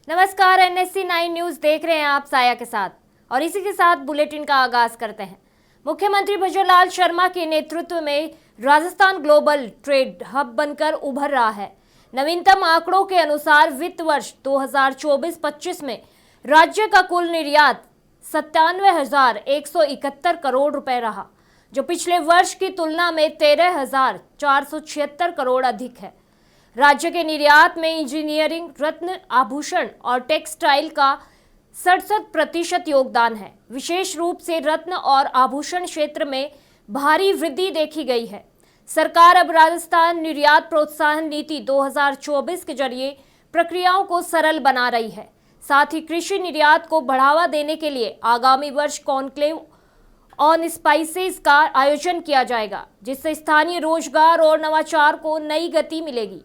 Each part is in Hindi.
नमस्कार, NSC 9 न्यूज देख रहे हैं आप साया के साथ और इसी के साथ बुलेटिन का आगाज करते हैं। मुख्यमंत्री भजनलाल शर्मा के नेतृत्व में राजस्थान ग्लोबल ट्रेड हब बनकर उभर रहा है। नवीनतम आंकड़ों के अनुसार वित्त वर्ष 2024-25 में राज्य का कुल निर्यात 97,171 करोड़ रुपए रहा, जो पिछले वर्ष की तुलना में 13,476 करोड़ अधिक है। राज्य के निर्यात में इंजीनियरिंग, रत्न, आभूषण और टेक्सटाइल का 67% योगदान है। विशेष रूप से रत्न और आभूषण क्षेत्र में भारी वृद्धि देखी गई है। सरकार अब राजस्थान निर्यात प्रोत्साहन नीति 2024 के जरिए प्रक्रियाओं को सरल बना रही है। साथ ही कृषि निर्यात को बढ़ावा देने के लिए आगामी वर्ष कॉन्क्लेव ऑन स्पाइसेस का आयोजन किया जाएगा, जिससे स्थानीय रोजगार और नवाचार को नई गति मिलेगी।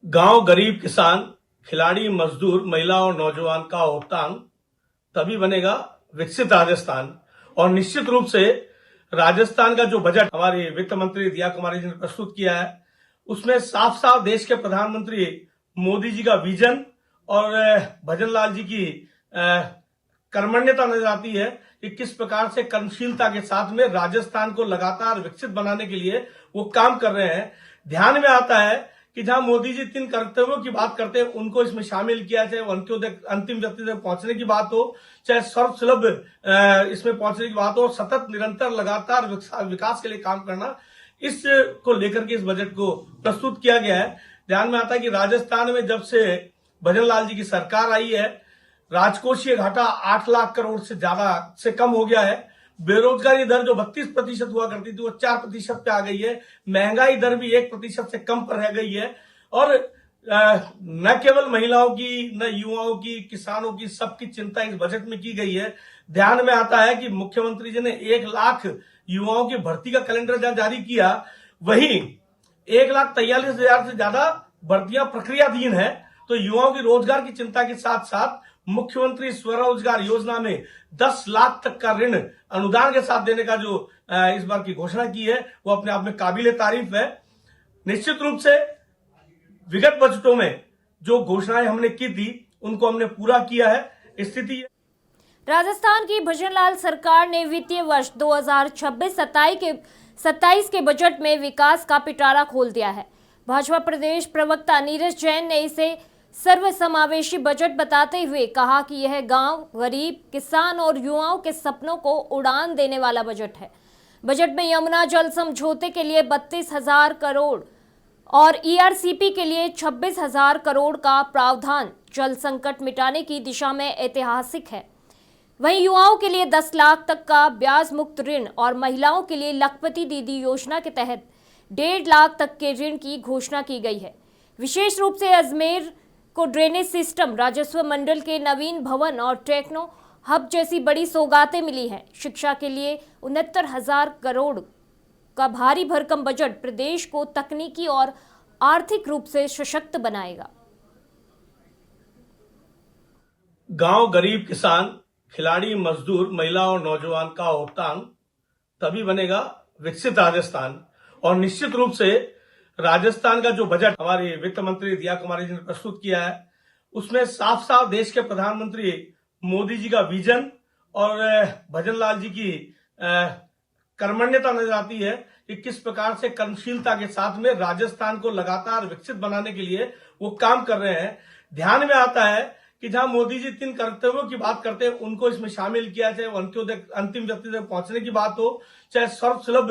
गांव गरीब किसान, खिलाड़ी, मजदूर, महिला और नौजवान का उत्थान तभी बनेगा विकसित राजस्थान। और निश्चित रूप से राजस्थान का जो बजट हमारी वित्त मंत्री दिया कुमारी जी ने प्रस्तुत किया है, उसमें साफ साफ देश के प्रधानमंत्री मोदी जी का विजन और भजनलाल जी की कर्मण्यता नजर आती है कि किस प्रकार से कर्मशीलता के साथ में राजस्थान को लगातार विकसित बनाने के लिए वो काम कर रहे हैं। ध्यान में आता है कि जहां मोदी जी 3 कर्तव्यों की बात करते हैं, उनको इसमें शामिल किया, चाहे वो अंत्योदय अंतिम व्यक्ति तक पहुंचने की बात हो, चाहे सर्वसुलभ इसमें पहुंचने की बात हो, सतत निरंतर लगातार विकास के लिए काम करना, इस को लेकर के इस बजट को प्रस्तुत किया गया है। ध्यान में आता है कि राजस्थान में जब से भजनलाल जी की सरकार आई है, राजकोषीय घाटा 8 लाख करोड़ से ज्यादा से कम हो गया है। बेरोजगारी दर जो 32% हुआ करती थी वो 4% पे आ गई है। महंगाई दर भी 1% से कम पर रह गई है। और न केवल महिलाओं की, न युवाओं की, किसानों की, सबकी चिंता इस बजट में की गई है। ध्यान में आता है कि मुख्यमंत्री जी ने 1 लाख युवाओं की भर्ती का कैलेंडर जारी किया, वहीं 1,43,000 से ज्यादा भर्तियां प्रक्रियाधीन है। तो युवाओं की रोजगार की चिंता के साथ साथ मुख्यमंत्री स्वरोजगार योजना में 10 लाख तक का ऋण अनुदान के साथ देने का जो इस बार की घोषणा की है, वो अपने आप में काबिले तारीफ है। निश्चित रूप से विगत बजटों में जो घोषणाएं हमने की थी, उनको हमने पूरा किया है। स्थिति राजस्थान की भजनलाल सरकार ने वित्तीय वर्ष 2026-27 के बजट में विकास का पिटारा खोल दिया है। भाजपा प्रदेश प्रवक्ता नीरज जैन ने इसे सर्वसमावेशी बजट बताते हुए कहा कि यह गांव, गरीब, किसान और युवाओं के सपनों को उड़ान देने वाला बजट है। बजट में यमुना जल समझौते के लिए 32,000 करोड़ और ERCP के लिए 26,000 करोड़ का प्रावधान जल संकट मिटाने की दिशा में ऐतिहासिक है। वहीं युवाओं के लिए 10 लाख तक का ब्याज मुक्त ऋण और महिलाओं के लिए लखपति दीदी योजना के तहत 1.5 लाख तक के ऋण की घोषणा की गई है। विशेष रूप से अजमेर को ड्रेनेज सिस्टम, राजस्व मंडल के नवीन भवन और टेक्नो हब जैसी बड़ी सौगातें मिली हैं। शिक्षा के लिए 69,000 करोड़ का भारी भरकम बजट प्रदेश को तकनीकी और आर्थिक रूप से सशक्त बनाएगा। गांव गरीब किसान, खिलाड़ी, मजदूर, महिला और नौजवान का उत्थान तभी बनेगा विकसित राजस्थान। और निश्चित रूप से राजस्थान का जो बजट हमारी वित्त मंत्री दिया कुमारी जी ने प्रस्तुत किया है, उसमें साफ साफ देश के प्रधानमंत्री मोदी जी का विजन और भजनलाल जी की कर्मण्यता नजर आती है कि किस प्रकार से कर्मशीलता के साथ में राजस्थान को लगातार विकसित बनाने के लिए वो काम कर रहे हैं। ध्यान में आता है कि जहां मोदी जी 3 कर्तव्यों की बात करते हैं, उनको इसमें शामिल किया, चाहे वो अंत्योदय अंतिम व्यक्ति तक पहुंचने की बात हो, चाहे सर्वसुलभ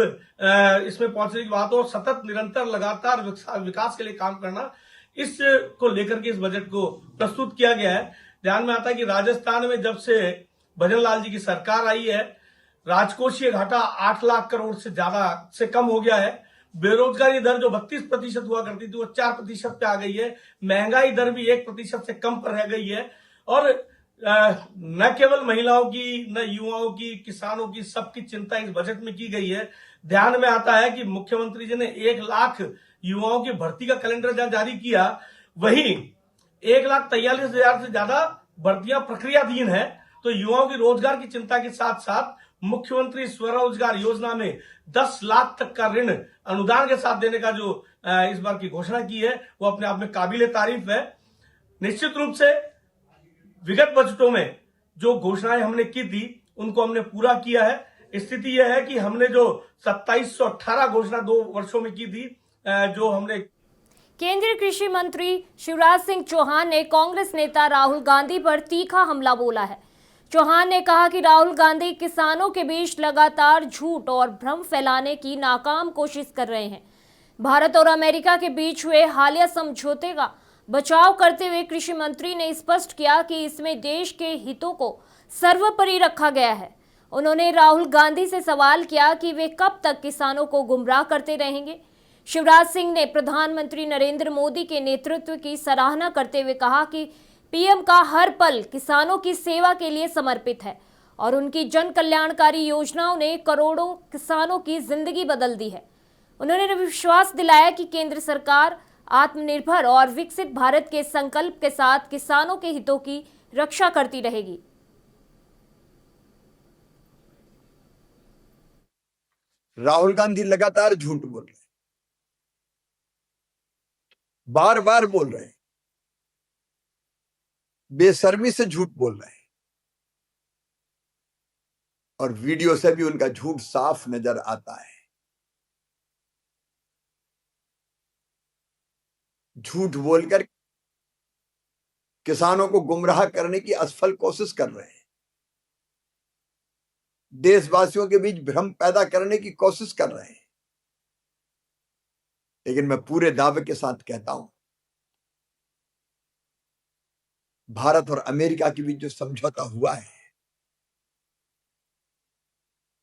इसमें पहुंचने की बात हो, सतत निरंतर लगातार विकास के लिए काम करना, इस को लेकर के इस बजट को प्रस्तुत किया गया है। ध्यान में आता है कि राजस्थान में जब से भजनलाल जी की सरकार आई है, राजकोषीय घाटा 8 लाख करोड़ से ज्यादा से कम हो गया है। बेरोजगारी दर जो 32% हुआ करती थी वो 4% पे आ गई है। महंगाई दर भी 1% से कम पर रह गई है। और न केवल महिलाओं की, न युवाओं की, किसानों की, सबकी चिंता इस बजट में की गई है। ध्यान में आता है कि मुख्यमंत्री जी ने 1 लाख युवाओं की भर्ती का कैलेंडर जारी किया, वहीं 1,43,000 से ज्यादा भर्तियां प्रक्रियाधीन है। तो युवाओं की रोजगार की चिंता के साथ साथ मुख्यमंत्री स्वरोजगार योजना में 10 लाख तक का ऋण अनुदान के साथ देने का जो इस बार की घोषणा की है वो अपने आप में काबिले तारीफ है। निश्चित रूप से विगत बजटों में जो घोषणाएं हमने की थी उनको हमने पूरा किया है। स्थिति यह है कि हमने जो 2718 घोषणा 2 वर्षों में की थी, जो हमने केंद्रीय कृषि मंत्री शिवराज सिंह चौहान ने कांग्रेस नेता राहुल गांधी पर तीखा हमला बोला है। चौहान ने कहा कि राहुल गांधी किसानों के बीच लगातार झूठ और भ्रम फैलाने की नाकाम कोशिश कर रहे हैं। भारत और अमेरिका के बीच हुए हालिया समझौते का बचाव करते हुए कृषि मंत्री ने स्पष्ट किया कि इसमें देश के हितों को सर्वोपरि रखा गया है। उन्होंने राहुल गांधी से सवाल किया कि वे कब तक किसानों को गुमराह करते रहेंगे। शिवराज सिंह ने प्रधानमंत्री नरेंद्र मोदी के नेतृत्व की सराहना करते हुए कहा कि पीएम का हर पल किसानों की सेवा के लिए समर्पित है और उनकी जन कल्याणकारी योजनाओं ने करोड़ों किसानों की जिंदगी बदल दी है। उन्होंने विश्वास दिलाया कि केंद्र सरकार आत्मनिर्भर और विकसित भारत के संकल्प के साथ किसानों के हितों की रक्षा करती रहेगी। राहुल गांधी लगातार झूठ बोल रहे हैं, बार बार बोल रहे हैं, बेशर्मी से झूठ बोल रहे हैं और वीडियो से भी उनका झूठ साफ नजर आता है। झूठ बोलकर किसानों को गुमराह करने की असफल कोशिश कर रहे हैं, देशवासियों के बीच भ्रम पैदा करने की कोशिश कर रहे हैं। लेकिन मैं पूरे दावे के साथ कहता हूं, भारत और अमेरिका के बीच जो समझौता हुआ है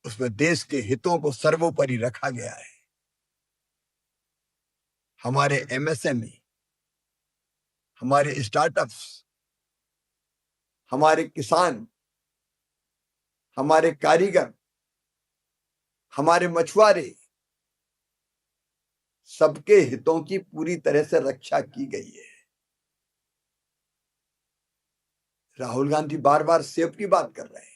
उसमें देश के हितों को सर्वोपरि रखा गया है। हमारे एमएसएमई, हमारे स्टार्टअप्स, हमारे किसान, हमारे कारीगर, हमारे मछुआरे, सबके हितों की पूरी तरह से रक्षा की गई है। राहुल गांधी बार बार सेब की बात कर रहे हैं।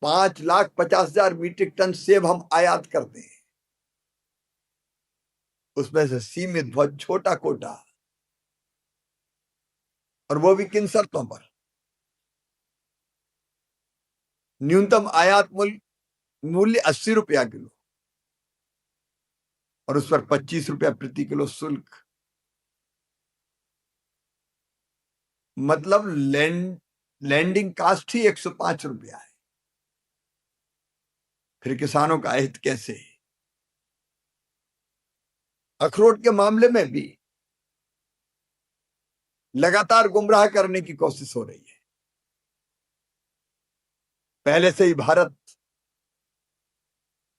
5,50,000 मीट्रिक टन सेब हम आयात करते हैं, उसमें से सीमित बहुत छोटा कोटा, और वो भी किन शर्तों पर? न्यूनतम आयात मूल्य 80 रुपया किलो और उस पर 25 रुपया प्रति किलो शुल्क। मतलब लैंडिंग कास्ट ही 105 रुपया है। फिर किसानों का हित कैसे? अखरोट के मामले में भी लगातार गुमराह करने की कोशिश हो रही है। पहले से ही भारत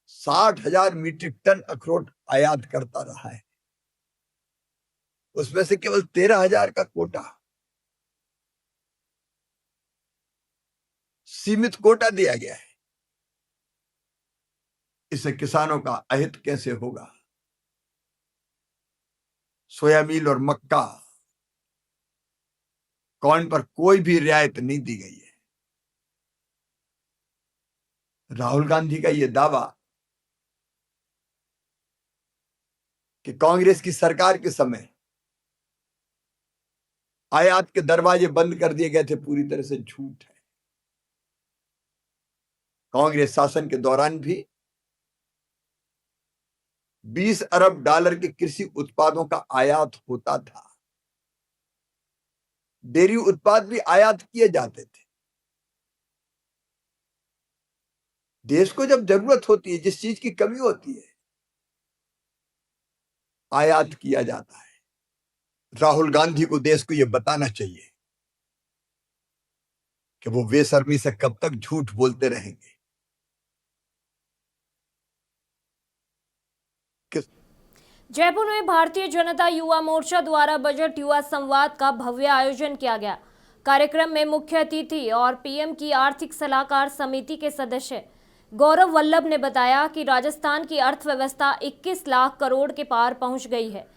60,000 मीट्रिक टन अखरोट आयात करता रहा है, उसमें से केवल 13,000 का कोटा, सीमित कोटा दिया गया है। इससे किसानों का अहित कैसे होगा? सोयाबीन और मक्का, कॉर्न पर कोई भी रियायत नहीं दी गई है। राहुल गांधी का यह दावा कि कांग्रेस की सरकार के समय आयात के दरवाजे बंद कर दिए गए थे, पूरी तरह से झूठ है। कांग्रेस शासन के दौरान भी 20 अरब डॉलर के कृषि उत्पादों का आयात होता था। डेयरी उत्पाद भी आयात किए जाते थे। देश को जब जरूरत होती है, जिस चीज की कमी होती है, आयात किया जाता है। राहुल गांधी को देश को यह बताना चाहिए कि वो बेशर्मी से कब तक झूठ बोलते रहेंगे। जयपुर में भारतीय जनता युवा मोर्चा द्वारा बजट युवा संवाद का भव्य आयोजन किया गया। कार्यक्रम में मुख्य अतिथि और पीएम की आर्थिक सलाहकार समिति के सदस्य गौरव वल्लभ ने बताया कि राजस्थान की अर्थव्यवस्था 21 लाख करोड़ के पार पहुंच गई है।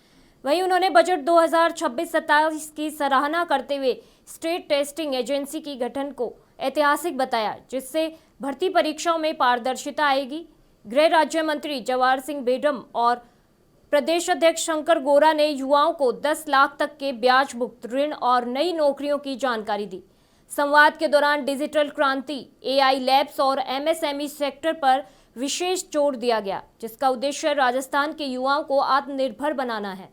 वहीं उन्होंने बजट 2026-27 की सराहना करते हुए स्टेट टेस्टिंग एजेंसी की गठन को ऐतिहासिक बताया, जिससे भर्ती परीक्षाओं में पारदर्शिता आएगी। गृह राज्य मंत्री जवाहर सिंह बेडम और प्रदेश अध्यक्ष शंकर गौरा ने युवाओं को 10 लाख तक के ब्याज मुक्त ऋण और नई नौकरियों की जानकारी दी। संवाद के दौरान डिजिटल क्रांति, AI लैब्स और MSME सेक्टर पर विशेष जोर दिया गया, जिसका उद्देश्य राजस्थान के युवाओं को आत्मनिर्भर बनाना है।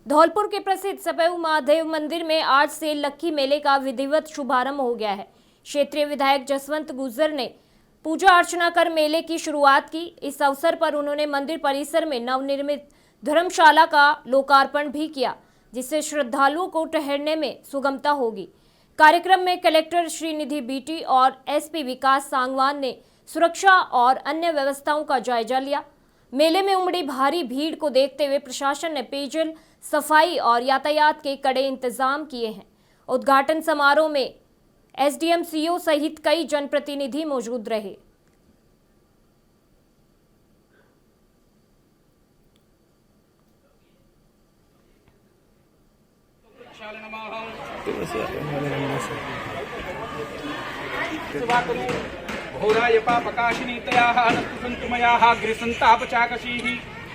धौलपुर के प्रसिद्ध सपैऊ महादेव मंदिर में आज से लक्की मेले का विधिवत शुभारंभ हो गया है। क्षेत्रीय विधायक जसवंत गुर्जर ने पूजा अर्चना कर मेले की शुरुआत की। इस अवसर पर उन्होंने मंदिर परिसर में नवनिर्मित धर्मशाला का लोकार्पण भी किया, जिससे श्रद्धालुओं को ठहरने में सुगमता होगी। कार्यक्रम में कलेक्टर श्रीनिधि बीटी और SP विकास सांगवान ने सुरक्षा और अन्य व्यवस्थाओं का जायजा लिया। मेले में उमड़ी भारी भीड़ को देखते हुए प्रशासन ने पेयजल, सफाई और यातायात के कड़े इंतजाम किए हैं। उद्घाटन समारोह में SDM CO सहित कई जनप्रतिनिधि मौजूद रहे। घोराय पापकाशिनी तयाः नतुसन्तुमयाः गृहसन्तापचाकशीः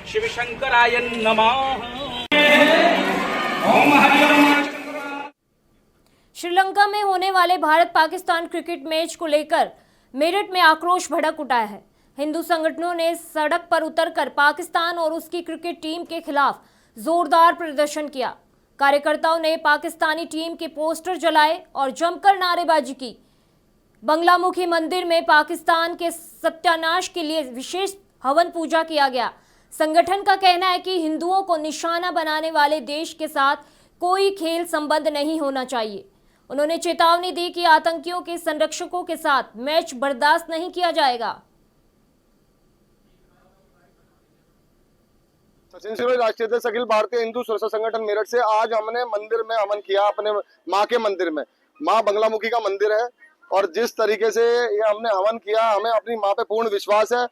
शिवशंकराय नमः। ओम हरि ओम। श्रीलंका में होने वाले भारत पाकिस्तान क्रिकेट मैच को लेकर मेरठ में आक्रोश भड़क उठा है। हिंदू संगठनों ने सड़क पर उतरकर पाकिस्तान और उसकी क्रिकेट टीम के खिलाफ जोरदार प्रदर्शन किया। कार्यकर्ताओं ने पाकिस्तानी टीम के पोस्टर जलाए और जमकर नारेबाजी की। बंगलामुखी मंदिर में पाकिस्तान के सत्यानाश के लिए विशेष हवन पूजा किया गया। संगठन का कहना है कि हिंदुओं को निशाना बनाने वाले देश के साथ कोई खेल संबंध नहीं होना चाहिए। उन्होंने चेतावनी दी कि आतंकियों के संरक्षकों के साथ मैच बर्दाश्त नहीं किया जाएगा। सचिन सिरोही, राष्ट्रीय अध्यक्ष अखिल भारतीय हिंदू सुरक्षा संगठन मेरठ से। आज हमने मंदिर में हवन किया, अपने माँ के मंदिर में। माँ बंगलामुखी का मंदिर है और जिस तरीके से ये हमने हवन किया, हमें अपनी माँ पे पूर्ण विश्वास है।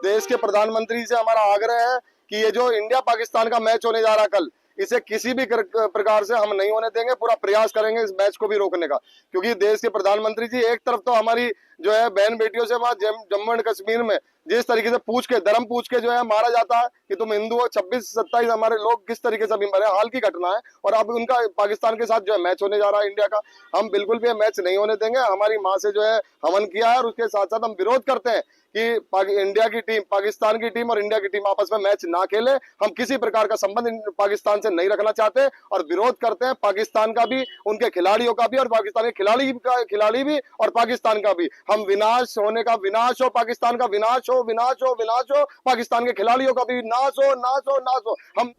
देश के प्रधानमंत्री से हमारा आग्रह है कि ये जो इंडिया पाकिस्तान का मैच होने जा रहा कल, इसे किसी भी प्रकार से हम नहीं होने देंगे। पूरा प्रयास करेंगे इस मैच को भी रोकने का, क्योंकि देश के प्रधानमंत्री जी एक तरफ तो हमारी जो है बहन बेटियों से वहां जम्मू एंड कश्मीर में जिस तरीके से पूछ के धर्म पूछ के जो है मारा जाता है कि तुम हिंदू हो, 26-27 हमारे लोग किस तरीके से अभी मरे, हाल की घटना है। और अब उनका पाकिस्तान के साथ जो है मैच होने जा रहा है इंडिया का, हम बिल्कुल भी मैच नहीं होने देंगे। हमारी माँ से जो है हवन किया है और उसके साथ साथ हम विरोध करते हैं कि इंडिया की टीम, पाकिस्तान की टीम और इंडिया की टीम आपस में मैच ना खेले। हम किसी प्रकार का संबंध पाकिस्तान से नहीं रखना चाहते और विरोध करते हैं पाकिस्तान का भी, उनके खिलाड़ियों का भी, और पाकिस्तान के खिलाड़ी भी और पाकिस्तान का भी। हम विनाश होने का विनाश हो, पाकिस्तान का विनाश हो, विनाश हो, विनाश हो, पाकिस्तान के खिलाड़ियों का भी नाश हो, नाश हो, नाश हो। हम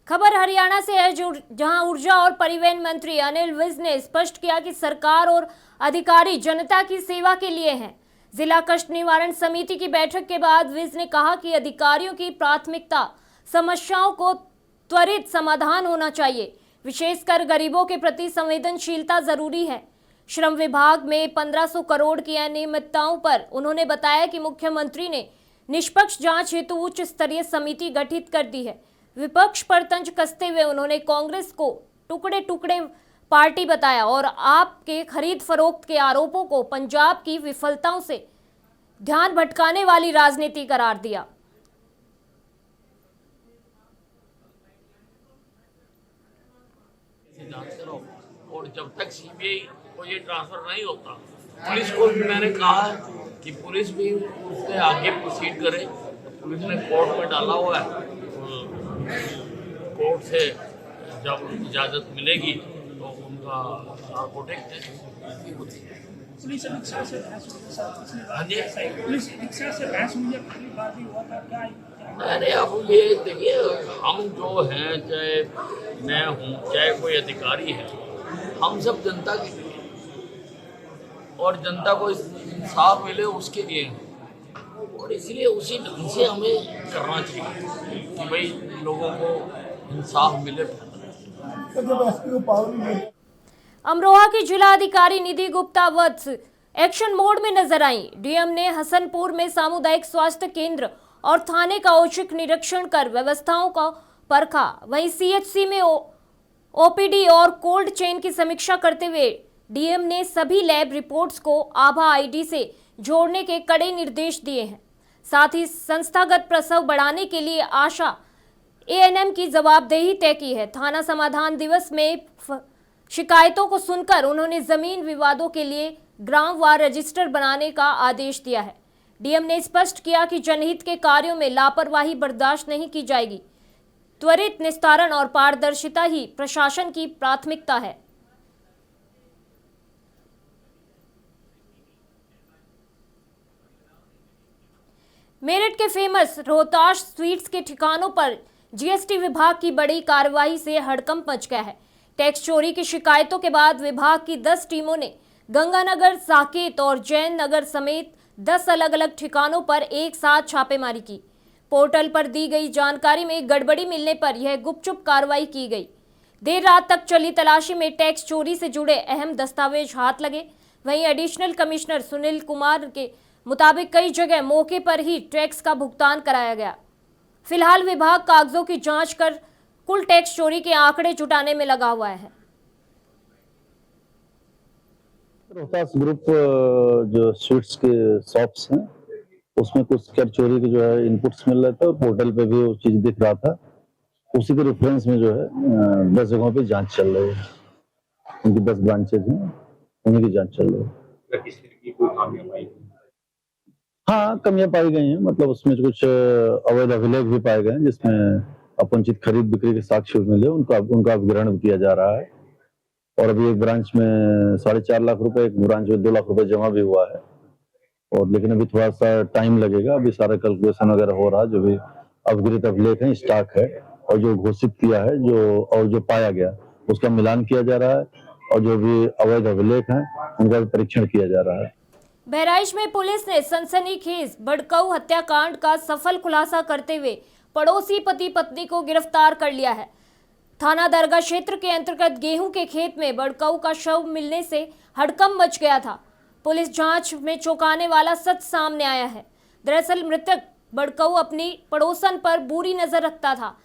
खबर हरियाणा से है, जहां ऊर्जा और परिवहन मंत्री अनिल विज ने स्पष्ट किया कि सरकार और अधिकारी जनता की सेवा के लिए हैं। जिला कष्ट निवारण समिति की बैठक के बाद विज ने कहा कि अधिकारियों की प्राथमिकता समस्याओं को त्वरित समाधान होना चाहिए, विशेषकर गरीबों के प्रति संवेदनशीलता जरूरी है। श्रम विभाग में 1500 करोड़ की अनियमितताओं पर उन्होंने बताया कि मुख्यमंत्री ने निष्पक्ष जांच हेतु उच्च स्तरीय समिति गठित कर दी है। विपक्ष पर तंज कसते हुए उन्होंने कांग्रेस को टुकड़े टुकड़े पार्टी बताया और आपके खरीद फरोख्त के आरोपों को पंजाब की विफलताओं से ध्यान भटकाने वाली राजनीति करार दिया। जांच करो और जब तक CBI को ये ट्रांसफर नहीं होता, पुलिस को भी मैंने कहा कि पुलिस भी उससे आगे प्रोसीड करे। पुलिस ने कोर्ट में डाला हुआ है, कोर्ट से जब इजाज़त मिलेगी तो उनका प्रोटेक्ट है। पुलिस अधीक्षक से हाँ जी, पुलिस अधीक्षक से बहस हुई है, पहली बार भी हुआ था क्या? अरे अब ये देखिए, हम जो हैं, चाहे मैं हूँ चाहे कोई अधिकारी है, हम सब जनता के लिए और जनता को इंसाफ मिले उसके लिए, और इसलिए उसी ढंग से हमें करना चाहिए कि भाई लोगों को इंसाफ मिले। अमरोहा की जिला अधिकारी निधि गुप्ता वत्स एक्शन मोड में नजर आई। डीएम ने हसनपुर में सामुदायिक स्वास्थ्य केंद्र और थाने का औचक निरीक्षण कर व्यवस्थाओं का परखा। वहीं सीएचसी में ओपीडी और कोल्ड चेन की समीक्षा करते हुए डीएम ने सभी लैब रिपोर्ट्स को आभा आईडी से जोड़ने के कड़े निर्देश दिए हैं। साथ ही संस्थागत प्रसव बढ़ाने के लिए आशा एएनएम की जवाबदेही तय की है। थाना समाधान दिवस में शिकायतों को सुनकर उन्होंने जमीन विवादों के लिए ग्रामवार रजिस्टर बनाने का आदेश दिया है। डीएम ने स्पष्ट किया कि जनहित के कार्यों में लापरवाही बर्दाश्त नहीं की जाएगी। त्वरित निस्तारण और पारदर्शिता ही प्रशासन की प्राथमिकता है। मेरठ के फेमस रोहताश स्वीट्स के ठिकानों पर जीएसटी विभाग की बड़ी कार्रवाई से हड़कंप मच गया है। टैक्स चोरी की शिकायतों के बाद विभाग की 10 टीमों ने गंगानगर, साकेत और जैन नगर समेत 10 अलग अलग ठिकानों पर एक साथ छापेमारी की। पोर्टल पर दी गई जानकारी में गड़बड़ी मिलने पर यह गुपचुप कार्रवाई की गई। देर रात तक चली तलाशी में टैक्स चोरी से जुड़े अहम दस्तावेज हाथ लगे। वहीं एडिशनल कमिश्नर सुनील कुमार के मुताबिक कई जगह मौके पर ही टैक्स का भुगतान कराया गया। फिलहाल विभाग कागजों की जांच कर कुल टैक्स चोरी के आंकड़े जुटाने में लगा हुआ है। रोहतास ग्रुप जो स्वीट्स के शॉप्स हैं उसमें कुछ कर चोरी के जो है इनपुट्स मिल रहे थे और पोर्टल पे भी वो चीज दिख रहा था। उसी के रेफरेंस में जो है 10 जगहों पे जांच चल रही है। उनकी 10 ब्रांचेज हैं, उन्हीं की जांच चल रही है। हाँ, कमियां पाई गई हैं, मतलब उसमें कुछ अवैध अभिलेख भी पाए गए हैं जिसमें अपंचित खरीद बिक्री के साक्ष्य मिले, उनका ग्रहण किया जा रहा है। और अभी एक ब्रांच में 4.5 लाख रुपए, एक ब्रांच में 2 लाख रुपए जमा भी हुआ है। और लेकिन अभी थोड़ा सा टाइम लगेगा, अभी सारा कैलकुलेशन वगैरह हो रहा, जो भी अपगृहित अभिलेख है, स्टॉक है और जो घोषित किया है जो पाया गया उसका मिलान किया जा रहा है और जो भी अवैध अभिलेख है उनका भी परीक्षण किया जा रहा है। बहराइच में पुलिस ने सनसनीखेज भड़काऊ हत्याकांड का सफल खुलासा करते हुए पड़ोसी पति पत्नी को गिरफ्तार कर लिया है। थाना दरगाह क्षेत्र के अंतर्गत गेहूं के खेत में भड़काऊ का शव मिलने से हड़कंप मच गया था। पुलिस जांच में चौंकाने वाला सच सामने आया है। दरअसल मृतक भड़काऊ अपनी पड़ोसन पर बुरी नजर रखता था।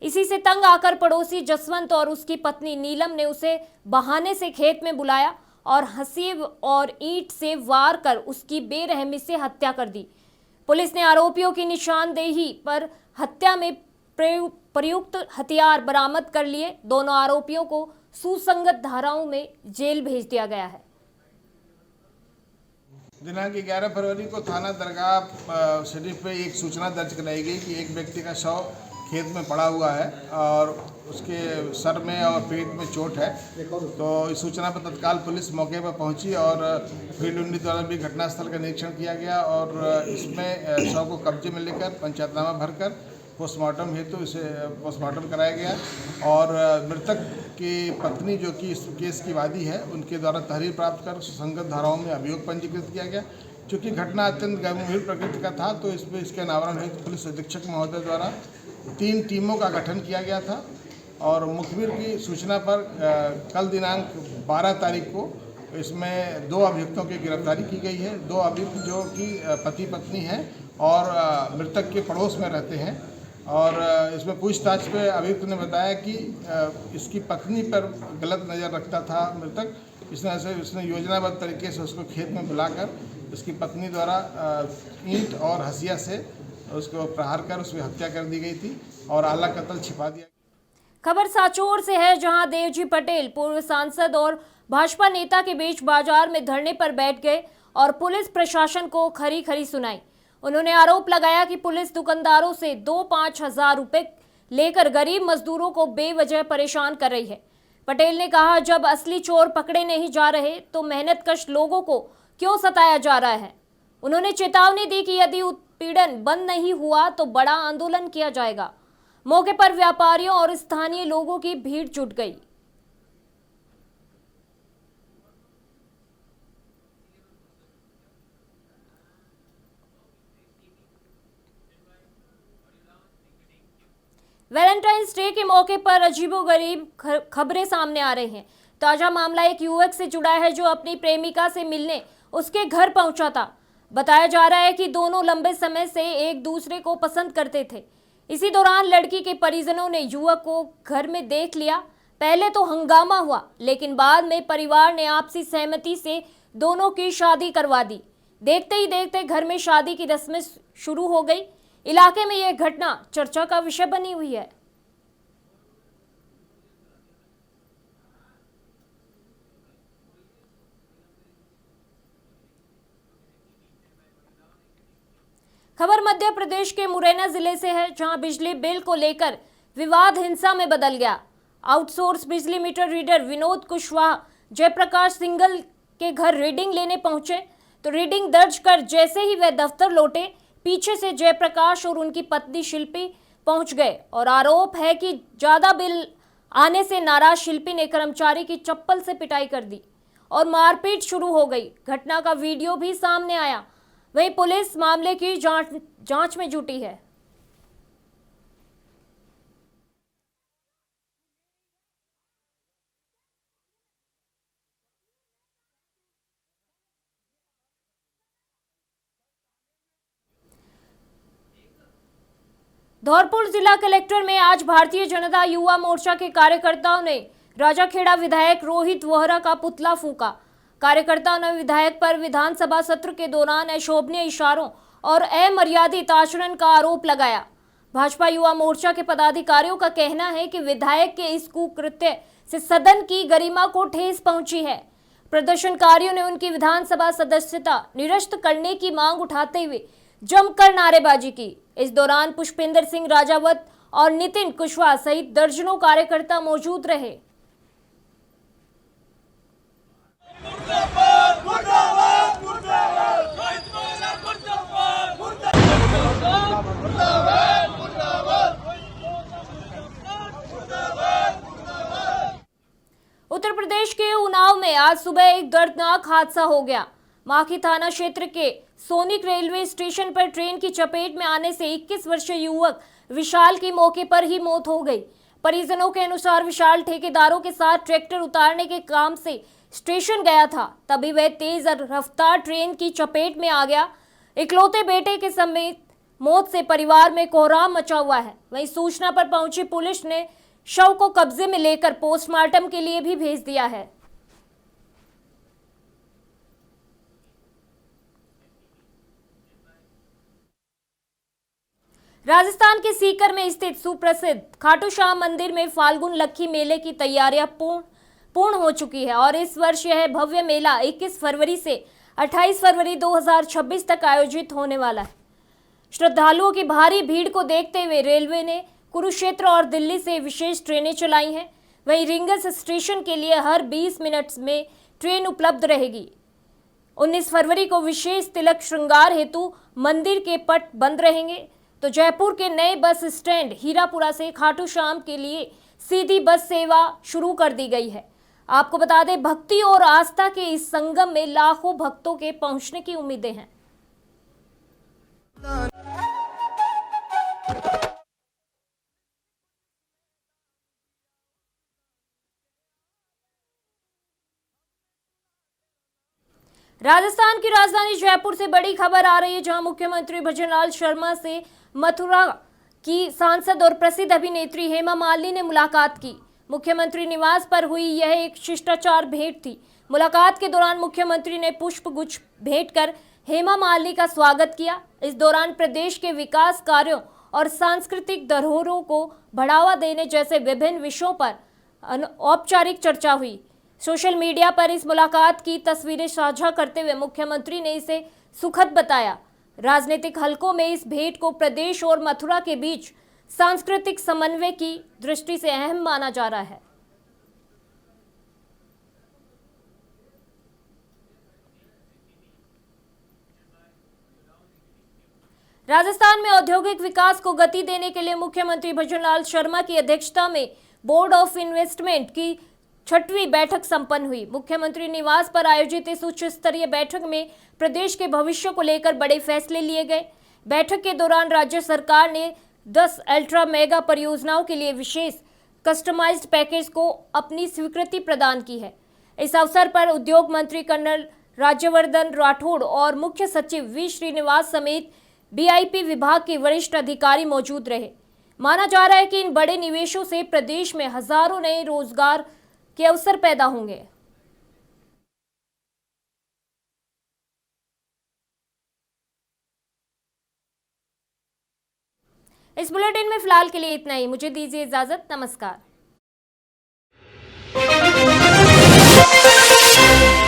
इसी से तंग आकर पड़ोसी जसवंत और उसकी पत्नी नीलम ने उसे बहाने से खेत में बुलाया और हंसिए और ईंट से वार कर उसकी बेरहमी से हत्या कर दी। पुलिस ने आरोपियों की निशानदेही पर हत्या में प्रयुक्त हथियार बरामद कर लिए। दोनों आरोपियों को सुसंगत धाराओं में जेल भेज दिया गया है। दिनांक 11 फरवरी को थाना दरगाह शरीफ पे एक सूचना दर्ज कराई गई कि एक व्यक्ति का शव खेत में पड़ा हुआ है और उसके सर में और पेट में चोट है। तो इस सूचना पर तत्काल पुलिस मौके पर पहुंची और फील्ड यूनिट द्वारा भी घटनास्थल का निरीक्षण किया गया और इसमें शव को कब्जे में लेकर पंचायतनामा भरकर पोस्टमार्टम हेतु इसे पोस्टमार्टम कराया गया। और मृतक की पत्नी जो कि इस केस की वादी है, उनके द्वारा तहरीर प्राप्त कर सुसंगत धाराओं में अभियोग पंजीकृत किया गया। चूँकि घटना अत्यंत गंभीर प्रकृति का था तो इसमें इसके अनावरण हेतु पुलिस अधीक्षक महोदय द्वारा 3 टीमों का गठन किया गया था। और मुखबिर की सूचना पर कल दिनांक 12 तारीख को इसमें 2 अभियुक्तों की गिरफ्तारी की गई है। 2 अभियुक्त जो कि पति पत्नी हैं और मृतक के पड़ोस में रहते हैं। और इसमें पूछताछ पे अभियुक्त ने बताया कि इसकी पत्नी पर गलत नज़र रखता था मृतक। इसने योजनाबद्ध तरीके से उसको खेत में बुलाकर इसकी पत्नी द्वारा ईंट और हंसिया से उसको प्रहार कर उसकी हत्या कर दी गई थी और आला कत्ल छिपा दिया। खबर साचौर से है, जहां देवजी पटेल पूर्व सांसद और भाजपा नेता के बीच बाजार में धरने पर बैठ गए और पुलिस प्रशासन को खरी खरी सुनाई। उन्होंने आरोप लगाया कि पुलिस दुकानदारों से 2-5 हजार रुपए लेकर गरीब मजदूरों को बेवजह परेशान कर रही है। पटेल ने कहा, जब असली चोर पकड़े नहीं जा रहे तो मेहनतकश लोगों को क्यों सताया जा रहा है। उन्होंने चेतावनी दी कि यदि उत्पीड़न बंद नहीं हुआ तो बड़ा आंदोलन किया जाएगा। मौके पर व्यापारियों और स्थानीय लोगों की भीड़ जुट गई। वैलेंटाइंस डे के मौके पर अजीबोगरीब खबरें सामने आ रही हैं। ताजा मामला एक युवक से जुड़ा है जो अपनी प्रेमिका से मिलने उसके घर पहुंचा था। बताया जा रहा है कि दोनों लंबे समय से एक दूसरे को पसंद करते थे। इसी दौरान लड़की के परिजनों ने युवक को घर में देख लिया। पहले तो हंगामा हुआ, लेकिन बाद में परिवार ने आपसी सहमति से दोनों की शादी करवा दी। देखते ही देखते घर में शादी की रस्में शुरू हो गई। इलाके में यह घटना चर्चा का विषय बनी हुई है। खबर मध्य प्रदेश के मुरैना जिले से है, जहां बिजली बिल को लेकर विवाद हिंसा में बदल गया। आउटसोर्स बिजली मीटर रीडर विनोद कुशवाहा जयप्रकाश सिंगल के घर रीडिंग लेने पहुंचे, तो रीडिंग दर्ज कर जैसे ही वे दफ्तर लौटे, पीछे से जयप्रकाश और उनकी पत्नी शिल्पी पहुंच गए और आरोप है कि ज्यादा बिल आने से नाराज शिल्पी ने कर्मचारी की चप्पल से पिटाई कर दी और मारपीट शुरू हो गई। घटना का वीडियो भी सामने आया। वहीं पुलिस मामले की जांच में जुटी है। धौरपुर जिला कलेक्टर में आज भारतीय जनता युवा मोर्चा के कार्यकर्ताओं ने राजाखेड़ा विधायक रोहित वोहरा का पुतला फूंका। कार्यकर्ताओं ने विधायक पर विधानसभा सत्र के दौरान अशोभनीय इशारों और अमर्यादित आचरण का आरोप लगाया। भाजपा युवा मोर्चा के पदाधिकारियों का कहना है कि विधायक के इस कुकृत्य से सदन की गरिमा को ठेस पहुंची है। प्रदर्शनकारियों ने उनकी विधानसभा सदस्यता निरस्त करने की मांग उठाते हुए जमकर नारेबाजी की। इस दौरान पुष्पेंद्र सिंह राजावत और नितिन कुशवाहा सहित दर्जनों कार्यकर्ता मौजूद रहे। उत्तर प्रदेश के उन्नाव में आज सुबह एक दर्दनाक हादसा हो गया। माखी थाना क्षेत्र के सोनिक रेलवे स्टेशन पर ट्रेन की चपेट में आने से 21 वर्षीय युवक विशाल की मौके पर ही मौत हो गई। परिजनों के अनुसार विशाल ठेकेदारों के साथ ट्रैक्टर उतारने के काम से स्टेशन गया था, तभी वह तेज रफ्तार ट्रेन की चपेट में आ गया। इकलौते बेटे के समेत मौत से परिवार में कोहराम मचा हुआ है। वहीं सूचना पर पहुंची पुलिस ने शव को कब्जे में लेकर पोस्टमार्टम के लिए भी भेज दिया है। राजस्थान के सीकर में स्थित सुप्रसिद्ध खाटू श्याम मंदिर में फाल्गुन लक्की मेले की तैयारियां पूर्ण हो चुकी है और इस वर्ष यह भव्य मेला 21 फरवरी से 28 फरवरी 2026 तक आयोजित होने वाला है। श्रद्धालुओं की भारी भीड़ को देखते हुए रेलवे ने कुरुक्षेत्र और दिल्ली से विशेष ट्रेनें चलाई हैं। वहीं रिंगस स्टेशन के लिए हर 20 मिनट में ट्रेन उपलब्ध रहेगी। 19 फरवरी को विशेष तिलक श्रृंगार हेतु मंदिर के पट बंद रहेंगे। तो जयपुर के नए बस स्टैंड हीरापुरा से खाटू श्याम के लिए सीधी बस सेवा शुरू कर दी गई है। आपको बता दें, भक्ति और आस्था के इस संगम में लाखों भक्तों के पहुंचने की उम्मीदें हैं। राजस्थान की राजधानी जयपुर से बड़ी खबर आ रही है, जहां मुख्यमंत्री भजनलाल शर्मा से मथुरा की सांसद और प्रसिद्ध अभिनेत्री हेमा मालिनी ने मुलाकात की। मुख्यमंत्री निवास पर हुई यह एक शिष्टाचार भेंट थी। मुलाकात के दौरान मुख्यमंत्री ने पुष्प गुच्छ भेंट कर हेमा मालिनी का स्वागत किया। इस दौरान प्रदेश के विकास कार्यों और सांस्कृतिक धरोहरों को बढ़ावा देने जैसे विभिन्न विषयों पर औपचारिक चर्चा हुई। सोशल मीडिया पर इस मुलाकात की तस्वीरें साझा करते हुए मुख्यमंत्री ने इसे सुखद बताया। राजनीतिक हलकों में इस भेंट को प्रदेश और मथुरा के बीच सांस्कृतिक समन्वय की दृष्टि से अहम माना जा रहा है। राजस्थान में औद्योगिक विकास को गति देने के लिए मुख्यमंत्री भजनलाल शर्मा की अध्यक्षता में बोर्ड ऑफ इन्वेस्टमेंट की 6वीं बैठक संपन्न हुई। मुख्यमंत्री निवास पर आयोजित इस उच्च स्तरीय बैठक में प्रदेश के भविष्य को लेकर बड़े फैसले लिए गए। बैठक के दौरान राज्य सरकार ने 10 अल्ट्रा मेगा परियोजनाओं के लिए विशेष कस्टमाइज्ड पैकेज को अपनी स्वीकृति प्रदान की है। इस अवसर पर उद्योग मंत्री कर्नल राज्यवर्धन राठौड़ और मुख्य सचिव वी श्रीनिवास समेत बीआईपी विभाग के वरिष्ठ अधिकारी मौजूद रहे। माना जा रहा है कि इन बड़े निवेशों से प्रदेश में हजारों नए रोजगार के अवसर पैदा होंगे। इस बुलेटिन में फिलहाल के लिए इतना ही। मुझे दीजिए इजाजत। नमस्कार।